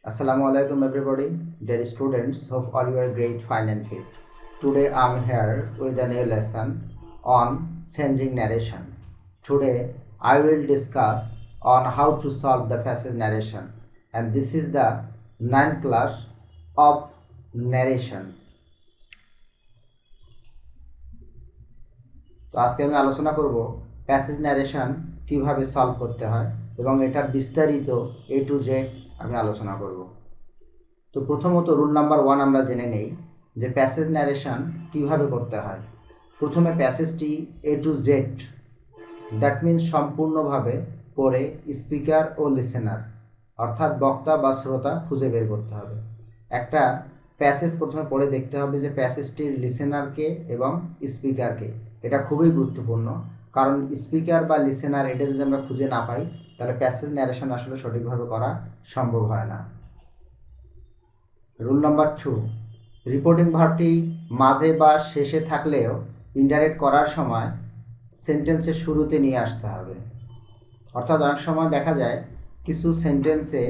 Assalamu alaikum everybody, dear students, hope all you are great, fine and fit. Today I am here with a new lesson on changing narration. Today I will discuss on how to solve the passage narration, and this is the 9th class of narration. তো আজকে আমি আলোচনা করব passage narration কিভাবে solve করতে হয় এবং এটার বিস্তারিত A to Z আমি আলোচনা করব। তো প্রথমত রুল নাম্বার 1 আমরা জেনে নেই যে প্যাসেজ ন্যারেশন কিভাবে করতে হয়। প্রথমে প্যাসেজটি A to Z that means সম্পূর্ণভাবে পড়ে স্পিকার ও লিসেনার অর্থাৎ বক্তা বা শ্রোতা খুঁজে বের করতে হবে। একটা প্যাসেজ প্রথমে পড়ে দেখতে হবে যে প্যাসেজটির লিসেনারকে এবং স্পিকারকে। এটা খুবই গুরুত্বপূর্ণ, কারণ স্পিকার বা লিসেনার এটা যদি আমরা খুঁজে না পাই তাহলে প্যাসেজ ন্যারেশন আসলে সঠিকভাবে করা সম্ভব হয় না। রুল নাম্বার 2, রিপোর্টিং ভার্বটি মাঝে বা শেষে থাকলেও ইনডাইরেক্ট করার সময় সেন্টেন্সের শুরুতে নিয়ে আসতে হবে। অর্থাৎ অনেক সময় দেখা যায় কিছু সেন্টেন্সে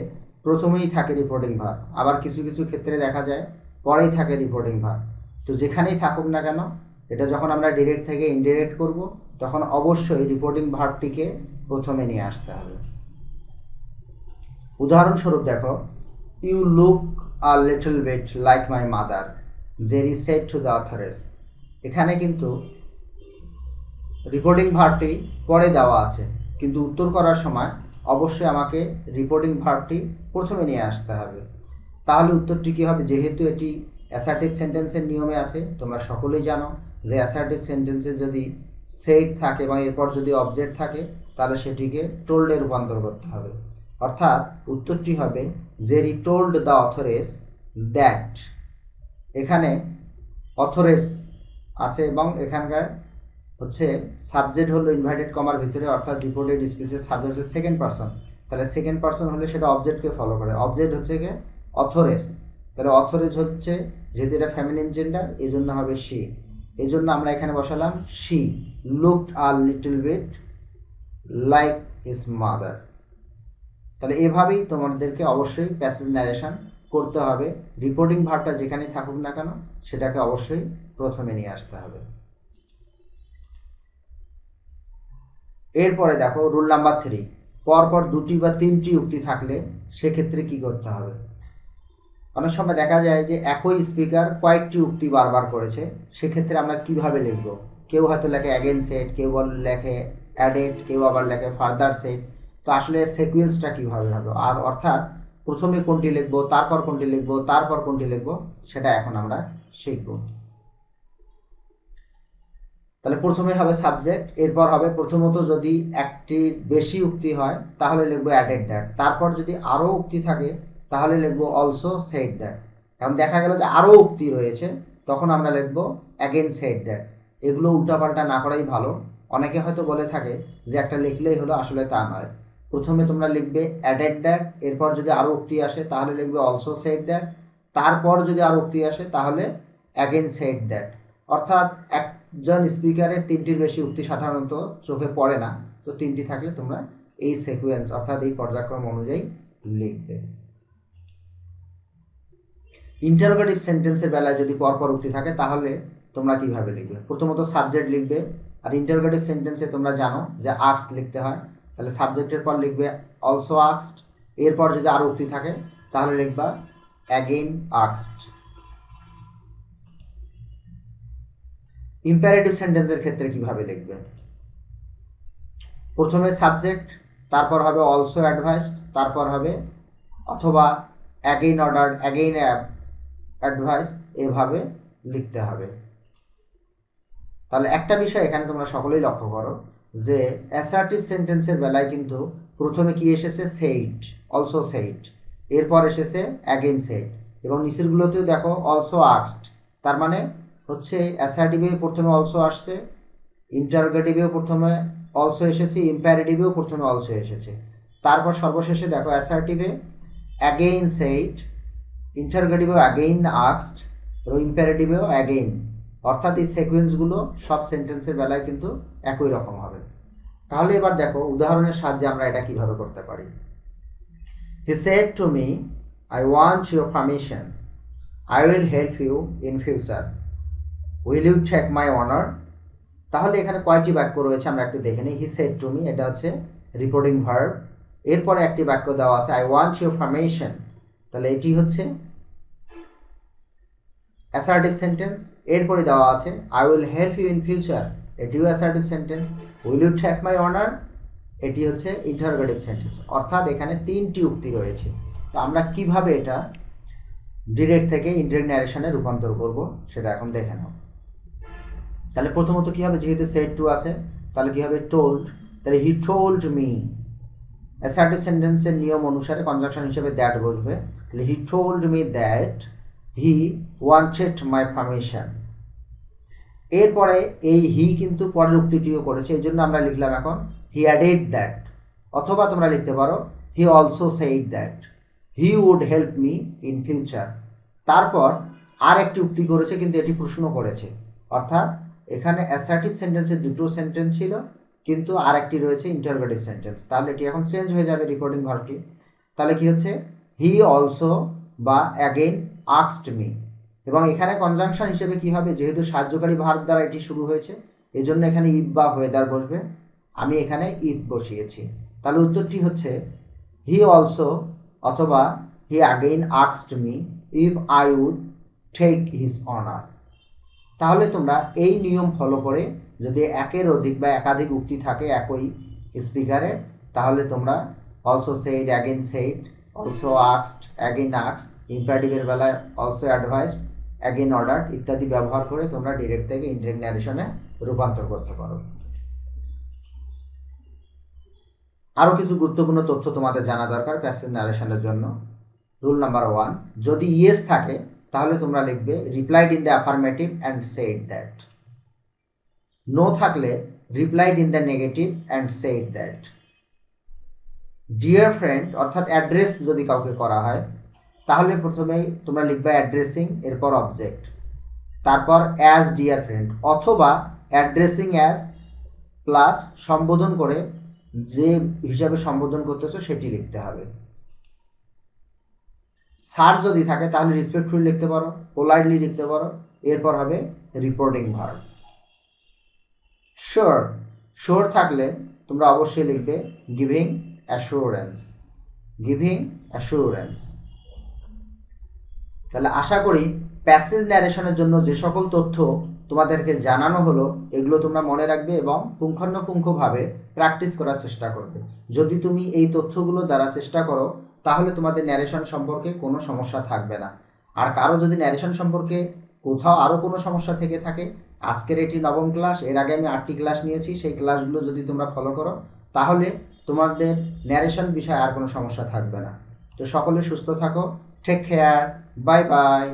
প্রথমেই থাকে রিপোর্টিং ভার্ব, আবার কিছু কিছু ক্ষেত্রে দেখা যায় পরেই থাকে রিপোর্টিং ভার্ব। তো যেখানেই থাকুক না কেন এটা যখন আমরা ডিরেক্ট থেকে ইনডাইরেক্ট করব তখন অবশ্যই রিপোর্টিং ভার্বটিকে প্রথমে নিয়ে আসতে হবে। উদাহরণস্বরূপ দেখো, you look a little bit like my mother, Jerry said to the authoress. এখানে কিন্তু রিপোর্টিং ভার্বটি পরে দেওয়া আছে, কিন্তু উত্তর করার সময় অবশ্যই আমাকে রিপোর্টিং ভার্বটি প্রথমে নিয়ে আসতে হবে। তাহলে উত্তরটি কী হবে? যেহেতু এটি অ্যাসার্টিভ সেন্টেন্সের নিয়মে আছে, তোমরা সকলেই জানো যে অ্যাসার্টিভ সেন্টেন্সে যদি সেড থাকে এবং এরপর যদি অবজেক্ট থাকে তাহলে সেটিকে টোল্ডে রূপান্তর করতে হবে। অর্থাৎ উত্তরটি হবে Jerry told the authoress that. এখানে অথরেস আছে এবং এখানকার হচ্ছে সাবজেক্ট হলো ইনভার্টেড কমার ভিতরে, অর্থাৎ রিপোর্টেড স্পিচের সাবজেক্ট হচ্ছে সেকেন্ড পারসন। তাহলে সেকেন্ড পারসন হলে সেটা অবজেক্টকে ফলো করে। অবজেক্ট হচ্ছে গিয়ে অথরেস, তাহলে অথরেস হচ্ছে যেহেতু এটা ফেমিনিন জেন্ডার এই জন্য হবে শি। এই জন্য আমরা এখানে বসালাম she looked a little bit like his mother. তাহলে এভাবেই তোমাদেরকে অবশ্যই প্যাসেজ ন্যারেশন করতে হবে। রিপোর্টিং ভার্বটা যেখানে থাকুক না কেন সেটাকে অবশ্যই প্রথমে নিয়ে আসতে হবে। এরপরে দেখো রুল নাম্বার 3, পরপর 2টি বা 3টি উক্তি থাকলে সেক্ষেত্রে কি করতে হবে। অনেক সময় দেখা যায় যে একই স্পিকার কয়েকটি উক্তি বারবার করেছে, সেক্ষেত্রে আমরা কিভাবে লিখব? কেউ হয়তো লেখে অ্যাগেন সেড, কেউ লেখে অ্যাডেড, কেউ আবার লেখে ফার্দার সেড। তো আসলে সিকোয়েন্সটা কীভাবে হবে, আর অর্থাৎ প্রথমে কোনটি লিখবো, তারপর কোনটি লিখবো, তারপর কোনটি লিখবো, সেটা এখন আমরা শিখব। তাহলে প্রথমে হবে সাবজেক্ট, এরপর হবে প্রথমত যদি একটি বেশি উক্তি হয় তাহলে লিখবো অ্যাডেড দ্যাট, তারপর যদি আরও উক্তি থাকে তাহলে লিখবো অলসো সেড দ্যাট। এখন দেখা গেল যে আরও উক্তি রয়েছে তখন আমরা লিখবো অ্যাগেন সেড দ্যাট। এগুলো উল্টাপাল্টা না করাই ভালো। অনেকে হয়তো বলে থাকে যে একটা লিখলেই হলো, আসলে তা নয়। প্রথমে তোমরা লিখবে অ্যাডেড দ্যাট, এরপর যদি আরও উক্তি আসে তাহলে লিখবে অলসো সেড দ্যাট, তারপর যদি আরও উক্তি আসে তাহলে অ্যাগেন সেড দ্যাট। অর্থাৎ একজন স্পিকারের 3টির বেশি উক্তি সাধারণত চোখে পড়ে না, তো 3টি থাকলে তোমরা এই সিকোয়েন্স অর্থাৎ এই পর্যায়ক্রম অনুযায়ী লিখবে। ইন্টারোগেটিভ সেন্টেন্সের বেলায় যদি পরপর উক্তি থাকে তাহলে তোমরা কিভাবে লিখবে? প্রথমত সাবজেক্ট লিখবে, আর ইন্টারোগেটিভ সেন্টেন্সে তোমরা জানো যে আস্কড লিখতে হয়, তাহলে সাবজেক্টের পর লিখবে অলসো আস্কড, এরপর যদি আরও উক্তি থাকে তাহলে লিখবা অ্যাগেইন আস্কড। ইম্পারেটিভ সেন্টেন্সের ক্ষেত্রে কিভাবে লিখবে? প্রথমে সাবজেক্ট, তারপর হবে অলসো অ্যাডভাইসড, তারপর হবে অথবা অ্যাগেইন অর্ডার্ড, অ্যাগেইন অ্যাডভাইস, এভাবে লিখতে হবে। তাহলে একটা বিষয় এখানে তোমরা সকলেই লক্ষ্য করো যে অ্যাসার্টিভ সেন্টেন্সের বেলায় কিন্তু প্রথমে কি এসেছে? সেইড, অলসো সেইড, এরপর এসেছে অ্যাগেইন সেইড, এবং নিচেরগুলোতেও দেখো অলসো আস্কড। তার মানে হচ্ছে অ্যাসার্টিভে প্রথমে অলসো আসছে, ইন্টারোগেটিভেও প্রথমে অলসো এসেছে, ইম্পারেটিভেও প্রথমে অলসো এসেছে, তারপর সর্বশেষে দেখো অ্যাসার্টিভে অ্যাগেইন সেইড, ইন্টারোগেটিভেও অ্যাগেইন আস্কড এবং ইম্পারেটিভেও অ্যাগেইন। অর্থাৎ এই সিকোয়েন্সগুলো সব সেন্টেন্সের বেলায় কিন্তু একই রকম হবে। তাহলে এবার দেখো উদাহরণের সাহায্যে আমরা এটা কিভাবে করতে পারি। He said to me I want your permission. I will help you in future. Will you take my honor? তাহলে এখানে কয়টি বাক্য রয়েছে আমরা একটু দেখে নিই। হি সেড টু মি, এটা হচ্ছে রিপোর্টিং ভার্ব। এরপরে একটি বাক্য দেওয়া আছে আই ওয়ান্ট ইউর পারমিশন, তাহলে এটি হচ্ছে অ্যাসার্টিভ সেন্টেন্স। এরপরে দেওয়া আছে I will help you in future, এটিও assertive sentence. Will you take my honour, এটি হচ্ছে ইন্টারোগেটিভ সেন্টেন্স। অর্থাৎ এখানে তিনটি উক্তি রয়েছে। তো আমরা কিভাবে এটা ডিরেক্ট থেকে ইনডিরেক্ট ন্যারেশনে রূপান্তর করব সেটা এখন দেখে নাও। তাহলে প্রথমত কি হবে, যেহেতু সেড টু আছে তাহলে কি হবে টোল্ড, তাহলে হি টোল্ড মি। অ্যাসার্টিভ সেন্টেন্সের নিয়ম অনুসারে কনজাংশন হিসেবে দ্যাট বসবে, তাহলে he told me that he wanted my permission. এরপরে এই হি কিন্তু পরের উক্তিটিও করেছে, এই জন্য আমরা লিখলাম এখন হি অ্যাডেড দ্যাট, অথবা তোমরা লিখতে পারো he also said that he would help me in future. তারপর আর একটি উক্তি করেছে, কিন্তু এটি প্রশ্ন করেছে, অর্থাৎ এখানে অ্যাসার্টিভ সেন্টেন্সের দুটো সেন্টেন্স ছিল, কিন্তু আর একটি রয়েছে ইন্টারোগেটিভ সেন্টেন্স। তাহলে এটি এখন চেঞ্জ হয়ে যাবে রিপোর্টিং ভার্বটি। তাহলে কি হচ্ছে হি অলসো বা অ্যাগেইন আস্কড মি, এবং এখানে কনজাংশন হিসেবে কি হবে, যেহেতু সাহায্যকারী ভার্ব দ্বারা এটি শুরু হয়েছে এই জন্য এখানে ইফ বা ওয়েদার বসবে। আমি এখানে ইফ বসিয়েছি। তাহলে উত্তরটি হচ্ছে হি অলসো অথবা he again asked me if I would take his honour. তাহলে তোমরা এই নিয়ম ফলো করে যদি একের অধিক বা একাধিক উক্তি থাকে একই স্পিকারের, তাহলে তোমরা also said, again said, also asked, again asked, ইম্পারেটিভের বেলায় অলসো অ্যাডভাইসড, অ্যাগেইন অর্ডার্ড ইত্যাদি ব্যবহার করে তোমরা ডিরেক্ট থেকে ইনডিরেক্ট ন্যারেশনে রূপান্তর করতে পারো। আরও কিছু গুরুত্বপূর্ণ তথ্য তোমাদের জানা দরকার প্যাসিভ ন্যারেশনের জন্য। রুল নাম্বার 1, যদি ইয়েস থাকে তাহলে তোমরা লিখবে replied in the affirmative and said that. No থাকলে replied in the negative and said that. Dear friend অর্থাৎ অ্যাড্রেস যদি কাউকে করা হয় তাহলে প্রথমেই তোমরা লিখবে অ্যাড্রেসিং, এরপর অবজেক্ট, তারপর অ্যাজ ডিয়ার ফ্রেন্ড, অথবা অ্যাড্রেসিং অ্যাজ প্লাস সম্বোধন করে যে হিসাবে সম্বোধন করতেছো সেটি লিখতে হবে। স্যার যদি থাকে তাহলে রেসপেক্টফুল লিখতে পারো, পোলাইটলি লিখতে পারো, এরপর হবে রিপোর্টিং ভার্ব। শিওর, শিওর থাকলে তোমরা অবশ্যই লিখবে গিভিং অ্যাসুরেন্স, গিভিং অ্যাসুরেন্স। তাহলে আশা করি প্যাসেজ ন্যারেশনের জন্য যে সকল তথ্য তোমাদেরকে জানানো হলো এগুলো তোমরা মনে রাখবে এবং পুঙ্খানুপুঙ্খভাবে প্র্যাকটিস করার চেষ্টা করবে। যদি তুমি এই তথ্যগুলো দ্বারা চেষ্টা করো তাহলে তোমাদের ন্যারেশন সম্পর্কে কোনো সমস্যা থাকবে না। আর কারো যদি ন্যারেশন সম্পর্কে কোথাও আরও কোনো সমস্যা থেকে থাকে, আজকের এটি 9ম ক্লাস, এর আগে আমি 8টি ক্লাস নিয়েছি, সেই ক্লাসগুলো যদি তোমরা ফলো করো তাহলে তোমাদের ন্যারেশন বিষয়ে আর কোনো সমস্যা থাকবে না। তো সকলে সুস্থ থাকো, টেক কেয়ার, বাই বাই।